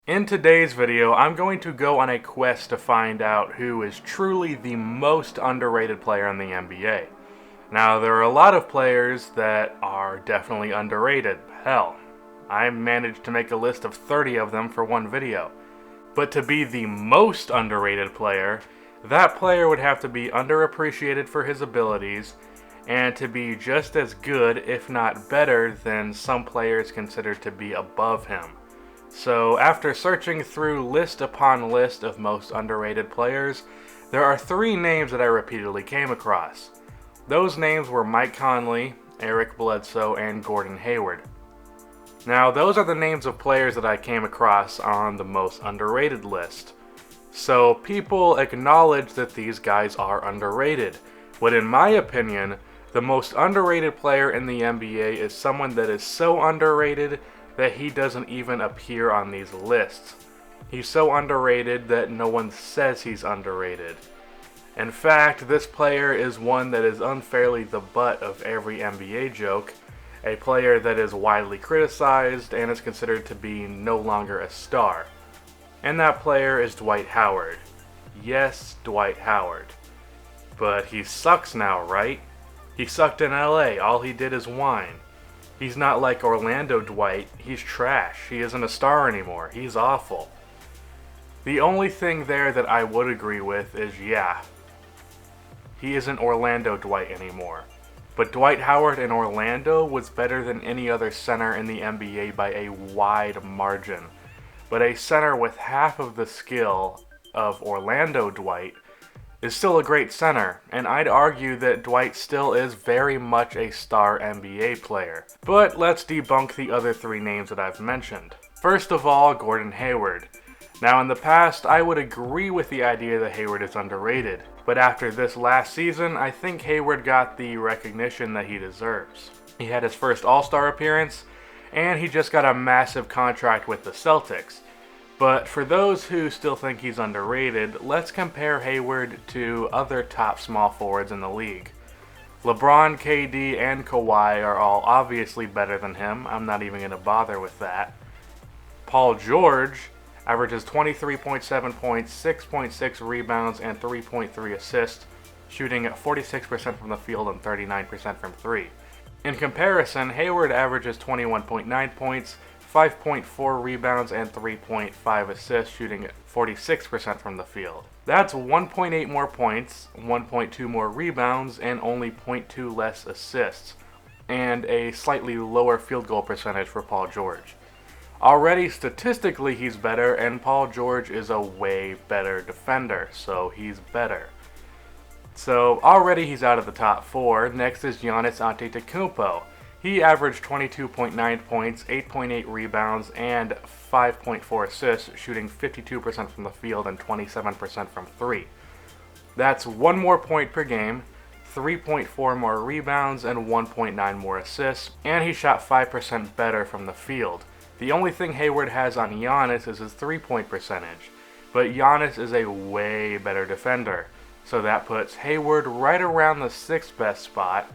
In today's video, I'm going to go on a quest to find out who is truly the most underrated player in the NBA. Now, there are a lot of players that are definitely underrated. Hell, I managed to make a list of 30 of them for one video. But to be the most underrated player, that player would have to be underappreciated for his abilities and to be just as good, if not better, than some players considered to be above him. So after searching through list upon list of most underrated players, there are three names that I repeatedly came across. Those names were Mike Conley, Eric Bledsoe, and Gordon Hayward. Now, those are the names of players that I came across on the most underrated list. So people acknowledge that these guys are underrated. But in my opinion, the most underrated player in the NBA is someone that is so underrated that he doesn't even appear on these lists. He's so underrated that no one says he's underrated. In fact, this player is one that is unfairly the butt of every NBA joke, a player that is widely criticized and is considered to be no longer a star. And that player is Dwight Howard. Yes, Dwight Howard. But he sucks now, right? He sucked in LA, all he did is whine. He's not like Orlando Dwight, he's trash. He isn't a star anymore, he's awful. The only thing there that I would agree with is, yeah, he isn't Orlando Dwight anymore. But Dwight Howard in Orlando was better than any other center in the NBA by a wide margin. But a center with half of the skill of Orlando Dwight is still a great center, and I'd argue that Dwight still is very much a star NBA player. But let's debunk the other three names that I've mentioned. First of all, Gordon Hayward. Now in the past, I would agree with the idea that Hayward is underrated, but after this last season, I think Hayward got the recognition that he deserves. He had his first All-Star appearance, and he just got a massive contract with the Celtics. But for those who still think he's underrated, let's compare Hayward to other top small forwards in the league. LeBron, KD, and Kawhi are all obviously better than him. I'm not even going to bother with that. Paul George averages 23.7 points, 6.6 rebounds, and 3.3 assists, shooting at 46% from the field and 39% from three. In comparison, Hayward averages 21.9 points, 5.4 rebounds, and 3.5 assists, shooting at 46% from the field. That's 1.8 more points, 1.2 more rebounds, and only 0.2 less assists, and a slightly lower field goal percentage for Paul George. Already statistically he's better, and Paul George is a way better defender, so he's better. So already he's out of the top four. Next is Giannis Antetokounmpo. He averaged 22.9 points, 8.8 rebounds, and 5.4 assists, shooting 52% from the field and 27% from three. That's 1 more point per game, 3.4 more rebounds, and 1.9 more assists, and he shot 5% better from the field. The only thing Hayward has on Giannis is his three-point percentage, but Giannis is a way better defender, so that puts Hayward right around the sixth best spot,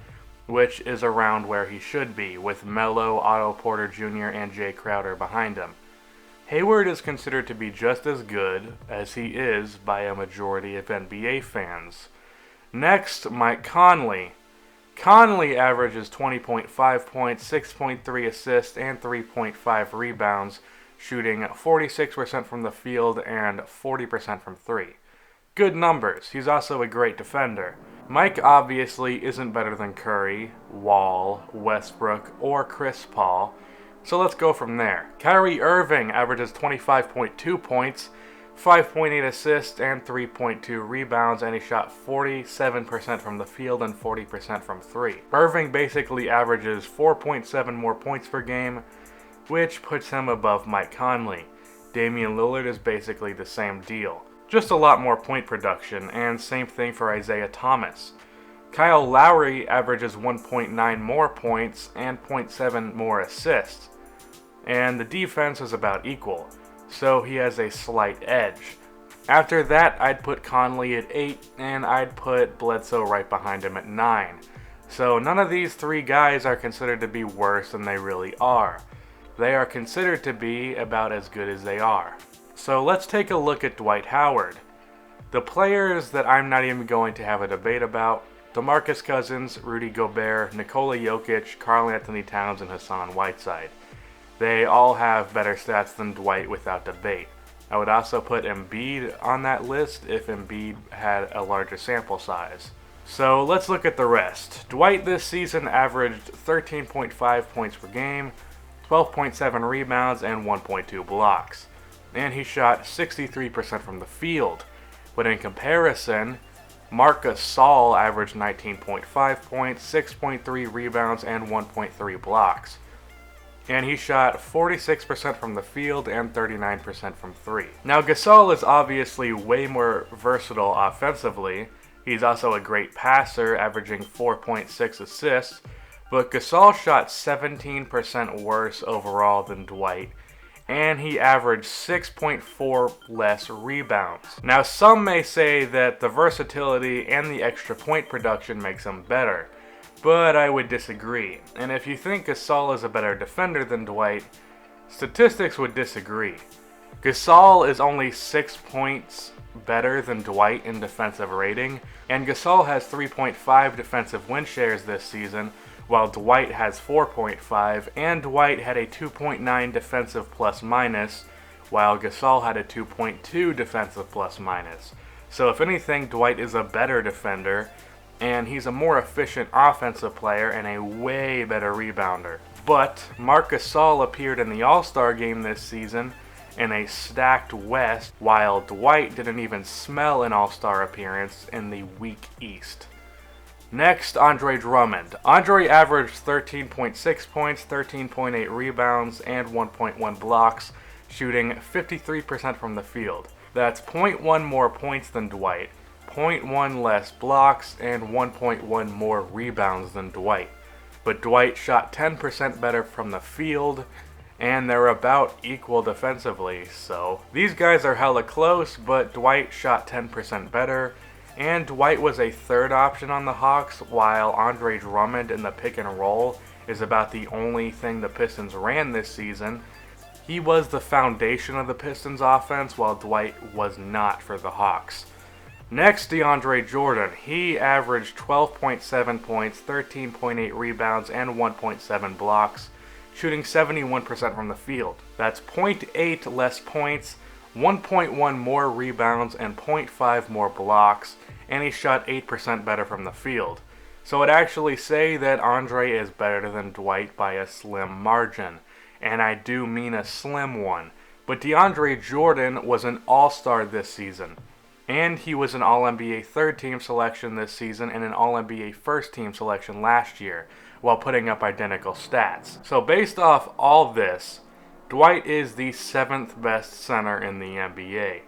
which is around where he should be, with Melo, Otto Porter Jr., and Jay Crowder behind him. Hayward is considered to be just as good as he is by a majority of NBA fans. Next, Mike Conley. Conley averages 20.5 points, 6.3 assists, and 3.5 rebounds, shooting 46% from the field and 40% from three. Good numbers. He's also a great defender. Mike obviously isn't better than Curry, Wall, Westbrook, or Chris Paul, so let's go from there. Kyrie Irving averages 25.2 points, 5.8 assists, and 3.2 rebounds, and he shot 47% from the field and 40% from three. Irving basically averages 4.7 more points per game, which puts him above Mike Conley. Damian Lillard is basically the same deal. Just a lot more point production, and same thing for Isaiah Thomas. Kyle Lowry averages 1.9 more points and 0.7 more assists, and the defense is about equal, so he has a slight edge. After that, I'd put Conley at 8, and I'd put Bledsoe right behind him at 9. So none of these three guys are considered to be worse than they really are. they are considered to be about as good as they are. So let's take a look at Dwight Howard. The players that I'm not even going to have a debate about: DeMarcus Cousins, Rudy Gobert, Nikola Jokic, Karl Anthony Towns, and Hassan Whiteside. They all have better stats than Dwight without debate. I would also put Embiid on that list if Embiid had a larger sample size. So let's look at the rest. Dwight this season averaged 13.5 points per game, 12.7 rebounds, and 1.2 blocks. And he shot 63% from the field. But in comparison, Marc Gasol averaged 19.5 points, 6.3 rebounds, and 1.3 blocks. And he shot 46% from the field and 39% from three. Now Gasol is obviously way more versatile offensively. He's also a great passer, averaging 4.6 assists, but Gasol shot 17% worse overall than Dwight, and he averaged 6.4 less rebounds. Now some may say that the versatility and the extra point production makes him better, but I would disagree. And if you think Gasol is a better defender than Dwight, statistics would disagree. Gasol is only 6 points better than Dwight in defensive rating, and Gasol has 3.5 defensive win shares this season, while Dwight has 4.5, and Dwight had a 2.9 defensive plus minus, while Gasol had a 2.2 defensive plus minus. So if anything, Dwight is a better defender, and he's a more efficient offensive player and a way better rebounder. But Marc Gasol appeared in the All-Star game this season in a stacked West, while Dwight didn't even smell an All-Star appearance in the weak East. Next, Andre Drummond. Andre averaged 13.6 points, 13.8 rebounds, and 1.1 blocks, shooting 53% from the field. That's 0.1 more points than Dwight, 0.1 less blocks, and 1.1 more rebounds than Dwight. But Dwight shot 10% better from the field, and they're about equal defensively, so these guys are hella close, but Dwight shot 10% better, and Dwight was a third option on the Hawks, while Andre Drummond in the pick and roll is about the only thing the Pistons ran this season. He was the foundation of the Pistons offense, while Dwight was not for the Hawks. Next, DeAndre Jordan. He averaged 12.7 points, 13.8 rebounds, and 1.7 blocks, shooting 71% from the field. That's 0.8 less points, 1.1 more rebounds, and 0.5 more blocks, and he shot 8% better from the field. So I'd actually say that Andre is better than Dwight by a slim margin, and I do mean a slim one. But DeAndre Jordan was an all-star this season, and he was an All-NBA third-team selection this season and an All-NBA first-team selection last year, while putting up identical stats. So based off all this, Dwight is the 7th best center in the NBA.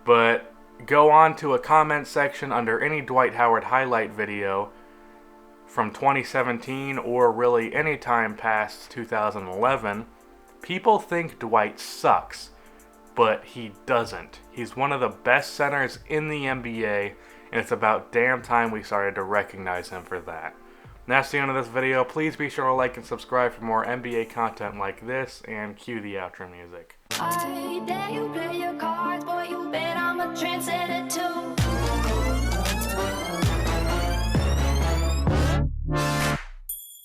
But go on to a comment section under any Dwight Howard highlight video from 2017 or really any time past 2011, people think Dwight sucks, but he doesn't. He's one of the best centers in the NBA, and it's about damn time we started to recognize him for that. And that's the end of this video. Please be sure to like and subscribe for more NBA content like this, and cue the outro music. I dare you play your cards, boy, you bet I'm a trendsetter too.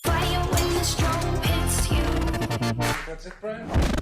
Fire when the strobe hits you. That's it, Brian?